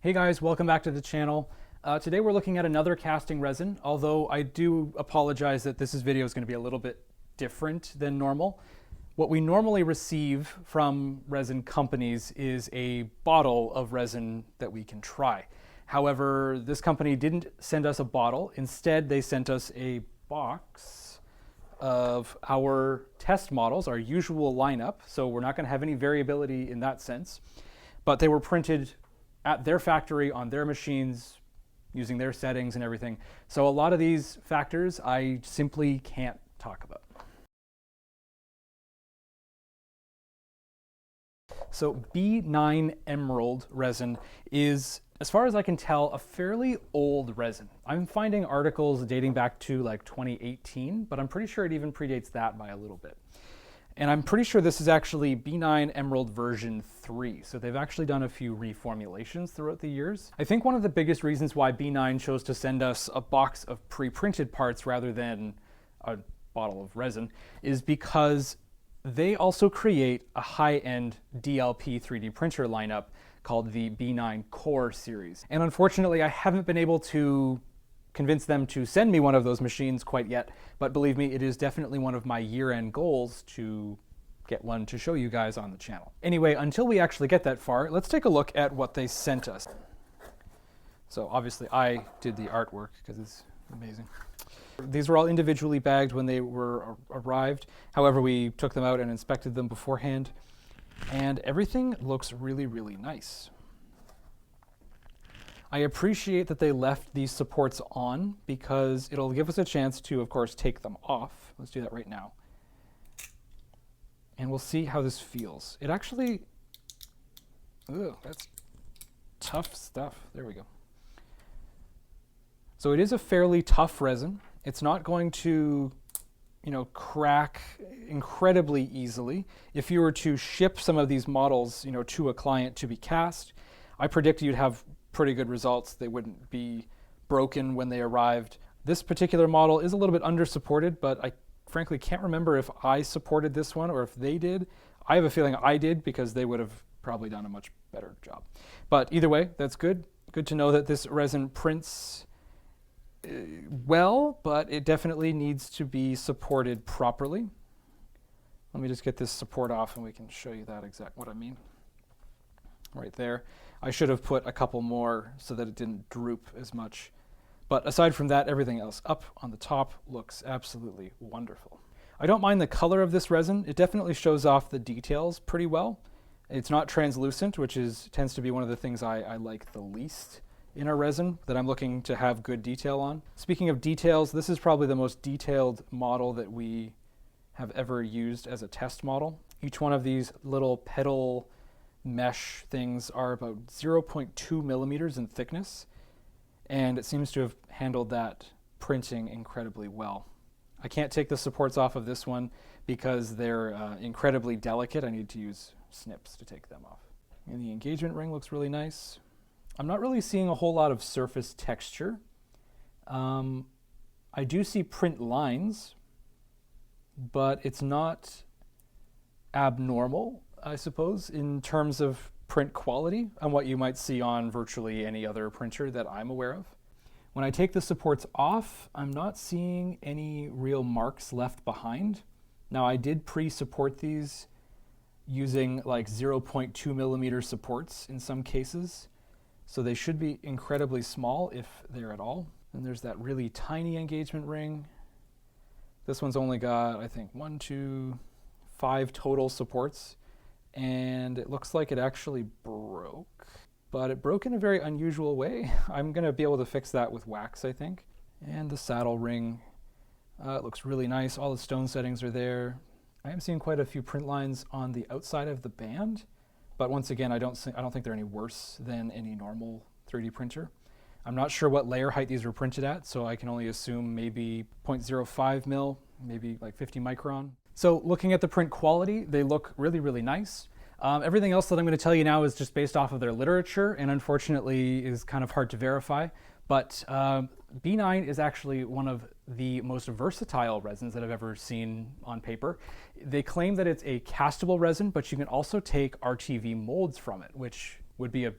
Hey guys, welcome back to the channel. Today we're looking at another casting resin, although I do apologize that this video is going to be a little bit different than normal. What we normally receive from resin companies is a bottle of resin that we can try. However, this company didn't send us a bottle. Instead, they sent us a box of our test models, our usual lineup, so we're not going to have any variability in that sense. But they were printed at their factory on their machines using their settings and everything. So a lot of these factors I simply can't talk about. So B9 Emerald resin is, as far as I can tell, a fairly old resin. I'm finding articles dating back to like 2018, but I'm pretty sure it even predates that by a little bit. And I'm pretty sure this is actually B9 Emerald version 3. So they've actually done a few reformulations throughout the years. I think one of the biggest reasons why B9 chose to send us a box of pre-printed parts rather than a bottle of resin is because they also create a high-end DLP 3D printer lineup called the B9 Core series. And unfortunately, I haven't been able to convince them to send me one of those machines quite yet, but believe me, it is definitely one of my year-end goals to get one to show you guys on the channel. Anyway, until we actually get that far, let's take a look at what they sent us. So obviously I did the artwork because it's amazing. These were all individually bagged when they were arrived. However, we took them out and inspected them beforehand, and everything looks really, really nice. I appreciate that they left these supports on because it'll give us a chance to, of course, take them off. Let's do that right now. And we'll see how this feels. It actually, that's tough stuff. There we go. So it is a fairly tough resin. It's not going to, crack incredibly easily. If you were to ship some of these models, to a client to be cast, I predict you'd have pretty good results. They wouldn't be broken when they arrived. This particular model is a little bit under-supported, but I frankly can't remember if I supported this one or if they did. I have a feeling I did because they would have probably done a much better job. But either way, that's good. Good to know that this resin prints well, but it definitely needs to be supported properly. Let me just get this support off and we can show you that exact what I mean. Right there. I should have put a couple more so that it didn't droop as much. But aside from that, everything else up on the top looks absolutely wonderful. I don't mind the color of this resin. It definitely shows off the details pretty well. It's not translucent, which tends to be one of the things I like the least in a resin that I'm looking to have good detail on. Speaking of details, this is probably the most detailed model that we have ever used as a test model. Each one of these little petal mesh things are about 0.2 millimeters in thickness, and it seems to have handled that printing incredibly well. I can't take the supports off of this one because they're incredibly delicate. I need to use snips to take them off. And the engagement ring looks really nice. I'm not really seeing a whole lot of surface texture. I do see print lines, but it's not abnormal, I suppose, in terms of print quality and what you might see on virtually any other printer that I'm aware of. When I take the supports off, I'm not seeing any real marks left behind. Now, I did pre-support these using like 0.2 millimeter supports in some cases, so they should be incredibly small if they're at all. And there's that really tiny engagement ring. This one's only got, I think, 1, 2, 5 total supports. And it looks like it actually broke, but it broke in a very unusual way. I'm going to be able to fix that with wax, I think. And the saddle ring, it looks really nice. All the stone settings are there. I am seeing quite a few print lines on the outside of the band, but once again, I don't think they're any worse than any normal 3D printer. I'm not sure what layer height these were printed at, so I can only assume maybe 0.05 mil, maybe like 50 micron. So looking at the print quality, they look really, really nice. Everything else that I'm going to tell you now is just based off of their literature and unfortunately is kind of hard to verify. But B9 is actually one of the most versatile resins that I've ever seen on paper. They claim that it's a castable resin, but you can also take RTV molds from it, which would be a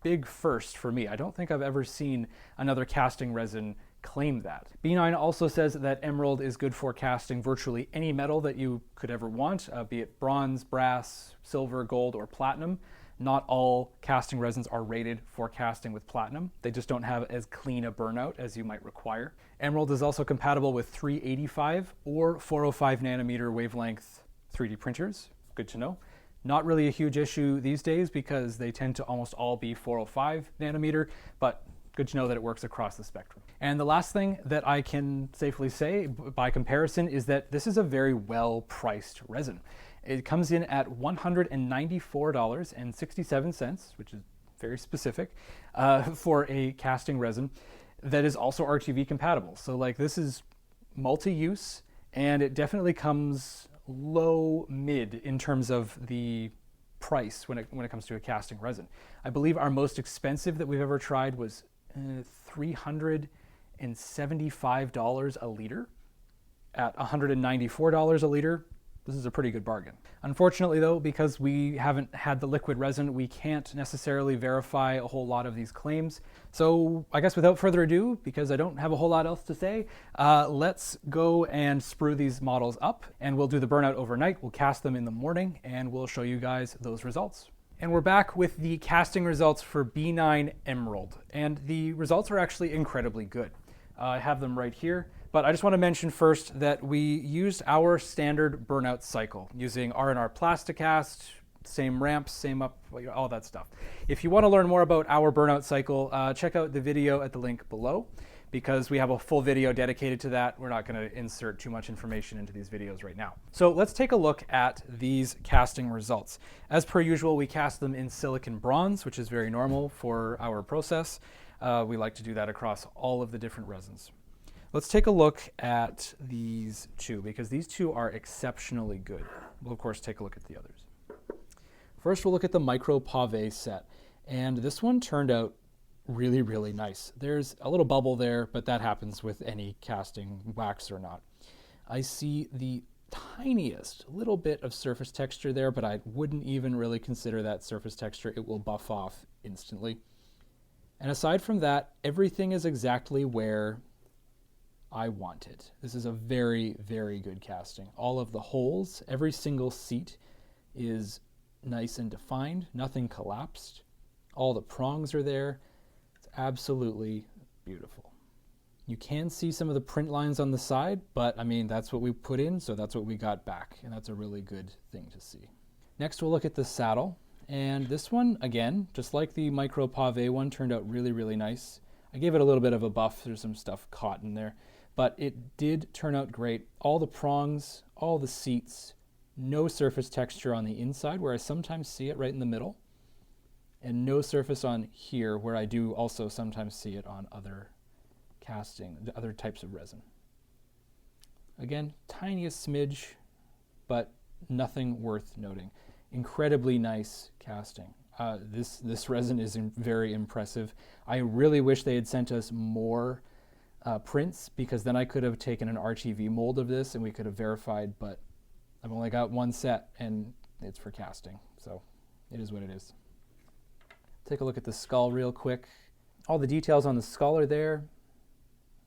big first for me. I don't think I've ever seen another casting resin claim that. B9 also says that emerald is good for casting virtually any metal that you could ever want, be it bronze, brass, silver, gold, or platinum. Not all casting resins are rated for casting with platinum. They just don't have as clean a burnout as you might require. Emerald is also compatible with 385 or 405 nanometer wavelength 3D printers. Good to know. Not really a huge issue these days because they tend to almost all be 405 nanometer, but good to know that it works across the spectrum. And the last thing that I can safely say by comparison is that this is a very well-priced resin. It comes in at $194.67, which is very specific, for a casting resin that is also RTV compatible. So like this is multi-use, and it definitely comes low-mid in terms of the price when it comes to a casting resin. I believe our most expensive that we've ever tried was $375 a liter. At $194 a liter, this is a pretty good bargain. Unfortunately though, because we haven't had the liquid resin, we can't necessarily verify a whole lot of these claims. So I guess without further ado, because I don't have a whole lot else to say, let's go and sprue these models up, and we'll do the burnout overnight. We'll cast them in the morning, and we'll show you guys those results. And we're back with the casting results for B9 Emerald, and the results are actually incredibly good. I have them right here. But I just want to mention first that we used our standard burnout cycle using R&R Plasticast, same ramps, same up, all that stuff. If you want to learn more about our burnout cycle, check out the video at the link below, because we have a full video dedicated to that. We're not going to insert too much information into these videos right now. So let's take a look at these casting results. As per usual, we cast them in silicon bronze, which is very normal for our process. We like to do that across all of the different resins. Let's take a look at these two, because these two are exceptionally good. We'll of course take a look at the others. First, we'll look at the micro pave set, and this one turned out really, really nice. There's a little bubble there, but that happens with any casting, wax or not. I see the tiniest little bit of surface texture there, but I wouldn't even really consider that surface texture. It will buff off instantly. And aside from that, everything is exactly where I want it. This is a very, very good casting. All of the holes, every single seat is nice and defined. Nothing collapsed. All the prongs are there. It's absolutely beautiful. You can see some of the print lines on the side, but I mean, that's what we put in, so that's what we got back, and that's a really good thing to see. Next, we'll look at the saddle, and this one, again, just like the micro pave one, turned out really, really nice. I gave it a little bit of a buff. There's some stuff caught in there, but it did turn out great. All the prongs, all the seats, no surface texture on the inside, where I sometimes see it right in the middle, and no surface on here, where I do also sometimes see it on other casting, other types of resin. Again, tiniest smidge, but nothing worth noting. Incredibly nice casting. This resin is very impressive. I really wish they had sent us more prints, because then I could have taken an RTV mold of this and we could have verified, but I've only got one set and it's for casting, so it is what it is. Take a look at the skull real quick. All the details on the skull are there.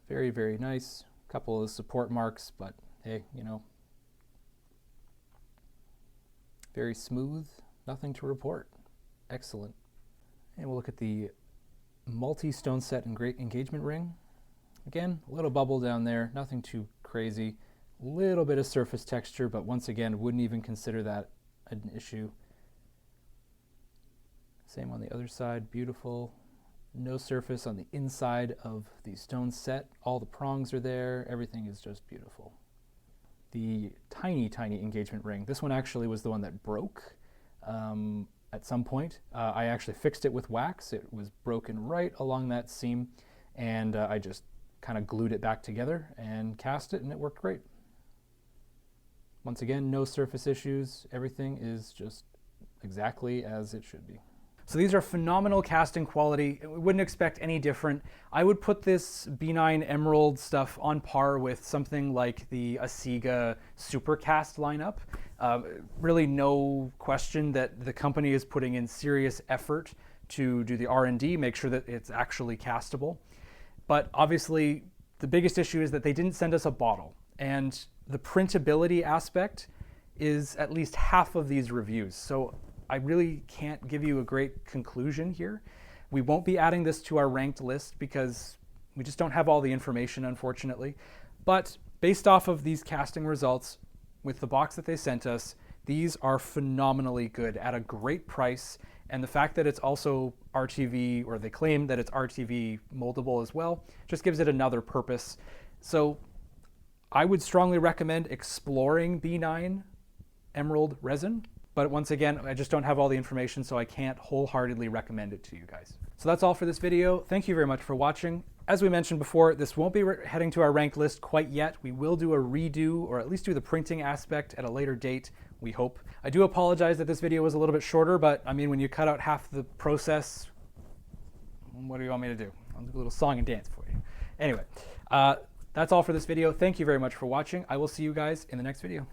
Very, very nice. A couple of support marks, but hey, you know, very smooth, nothing to report. Excellent. And we'll look at the multi-stone set and great engagement ring. Again, a little bubble down there, nothing too crazy. A little bit of surface texture, but once again, wouldn't even consider that an issue. Same on the other side, beautiful. No surface on the inside of the stone set. All the prongs are there. Everything is just beautiful. The tiny, tiny engagement ring. This one actually was the one that broke at some point. I actually fixed it with wax. It was broken right along that seam, and I just kind of glued it back together and cast it, and it worked great. Once again, no surface issues. Everything is just exactly as it should be. So these are phenomenal casting quality. We wouldn't expect any different. I would put this B9 Emerald stuff on par with something like the Asiga Supercast lineup. Really no question that the company is putting in serious effort to do the R&D, make sure that it's actually castable. But obviously, the biggest issue is that they didn't send us a bottle. And the printability aspect is at least half of these reviews. So I really can't give you a great conclusion here. We won't be adding this to our ranked list because we just don't have all the information, unfortunately. But based off of these casting results, with the box that they sent us, these are phenomenally good at a great price. And the fact that it's also RTV, or they claim that it's RTV moldable as well, just gives it another purpose. So I would strongly recommend exploring B9 Emerald Resin. But once again, I just don't have all the information, so I can't wholeheartedly recommend it to you guys. So that's all for this video. Thank you very much for watching. As we mentioned before, this won't be heading to our ranked list quite yet. We will do a redo, or at least do the printing aspect at a later date, we hope. I do apologize that this video was a little bit shorter, but I mean, when you cut out half the process, what do you want me to do? I'll do a little song and dance for you. Anyway, that's all for this video. Thank you very much for watching. I will see you guys in the next video.